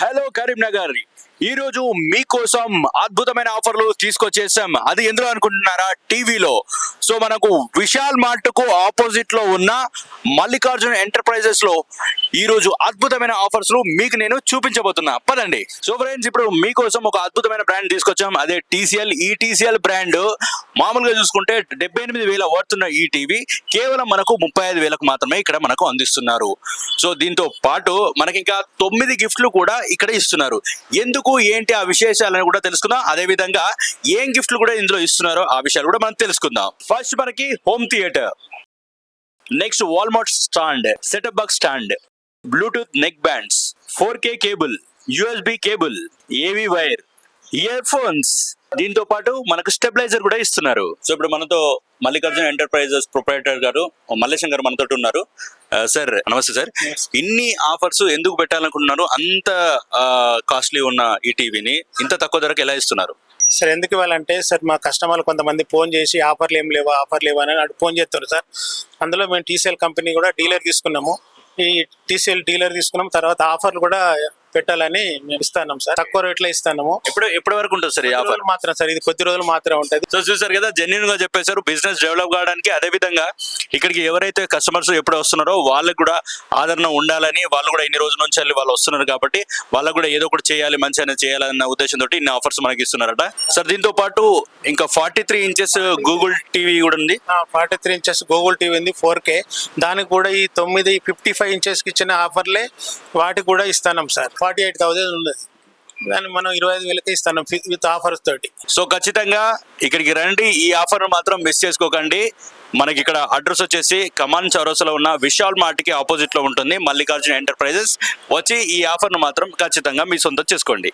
Hello Karimnagar, ఈ రోజు మీకోసం అద్భుతమైన ఆఫర్లు తీసుకొచ్చేసాం. అది ఎందులో అనుకుంటున్నారా? టీవీలో. సో మనకు విశాల్ మార్ట్ కు ఆపోజిట్ లో ఉన్న మల్లికార్జున ఎంటర్ప్రైజెస్ లో ఈ రోజు అద్భుతమైన ఆఫర్స్ మీకు నేను చూపించబోతున్నా. పదండి. సో ఫ్రెండ్స్, ఇప్పుడు మీకోసం ఒక అద్భుతమైన బ్రాండ్ తీసుకొచ్చాం. అదే టీసీఎల్. ఈ టీసీఎల్ బ్రాండ్ మామూలుగా చూసుకుంటే 78,000 వర్తున్న ఈ టీవీ కేవలం మనకు 35,000కు మాత్రమే ఇక్కడ మనకు అందిస్తున్నారు. సో దీంతో పాటు మనకి ఇంకా 9 గిఫ్ట్లు కూడా ఇక్కడ ఇస్తున్నారు. ఎందుకు ఏంటి ఆ విశేషాలను కూడా తెలుసుకుందాం. అదే విధంగా ఏం గిఫ్ట్లు కూడా ఇందులో ఇస్తున్నారో ఆ విషయాలు కూడా మనం తెలుసుకుందాం. ఫస్ట్ మనకి home theatre, next Walmart stand, setup box stand, Bluetooth neck bands, 4K cable, USB cable, ఏవి వైర్, ఇయర్ ఫోన్స్, దీంతో పాటు మనకు స్టెబిలైజర్ కూడా ఇస్తున్నారు. సో ఇప్పుడు మనతో మల్లికార్జున ఎంటర్ప్రైజెస్ ప్రొప్రైటర్ గారు మల్లేశం గారు మనతో ఉన్నారు. సార్ నమస్తే సార్. ఇన్ని ఆఫర్స్ ఎందుకు పెట్టాలనుకుంటున్నారు? అంత కాస్ట్లీ ఉన్న ఈ టీవీని ఇంత తక్కువ ధరకు ఎలా ఇస్తున్నారు? సార్ ఎందుకు ఇవ్వాలంటే సార్ మా కస్టమర్లు కొంతమంది ఫోన్ చేసి ఆఫర్లు ఏం లేవా అని ఫోన్ చేస్తారు సార్. అందులో మేము టీసీఎల్ కంపెనీ కూడా డీలర్ తీసుకున్నాము. ఈ టీసీఎల్ డీలర్ తీసుకున్నాం, తర్వాత ఆఫర్లు కూడా పెట్టాలని మేము ఇస్తున్నాం సార్. తక్కువ రేట్లో ఇస్తున్నాము. ఎప్పటి వరకు ఉంటుంది సార్ ఈ ఆఫర్? మాత్రం సార్, ఇది కొద్ది రోజులు మాత్రం ఉంటుంది. సో చూసారు కదా, జెన్యూన్ గా చెప్పేశారు. బిజినెస్ డెవలప్ కావడానికి, అదే విధంగా ఇక్కడికి ఎవరైతే కస్టమర్స్ ఎప్పుడు వస్తున్నారో వాళ్ళకి కూడా ఆదరణ ఉండాలని, వాళ్ళు కూడా ఇన్ని రోజుల నుంచి వాళ్ళు వస్తున్నారు కాబట్టి వాళ్ళకు కూడా ఏదో ఒకటి చేయాలి, మంచి అనేది చేయాలన్న ఉద్దేశంతో ఇన్ని ఆఫర్స్ మనకి ఇస్తున్నారట సార్. దీంతో పాటు ఇంకా 43 ఇంచెస్ గూగుల్ టీవీ కూడా ఉంది. 43 ఇంచెస్ గూగుల్ టీవీ ఉంది 4K. దానికి కూడా ఈ 55 ఇంచెస్ కి ఇచ్చిన ఆఫర్లే వాటికి కూడా ఇస్తున్నాం సార్. 48,000 ఉన్నది, దాన్ని మనం 25,000కి ఇస్తాను విత్ ఆఫర్స్ తోటి. సో ఖచ్చితంగా ఇక్కడికి రండి, ఈ ఆఫర్ మాత్రం మిస్ చేసుకోకండి. మనకి ఇక్కడ అడ్రస్ వచ్చేసి కమాన్ చౌరస్తాలో ఉన్న విశాల్ మార్ట్ కి ఆపోజిట్ లో ఉంటుంది మల్లికార్జున ఎంటర్ప్రైజెస్. వచ్చి ఈ ఆఫర్ ను మాత్రం ఖచ్చితంగా మీ సొంతం చేసుకోండి.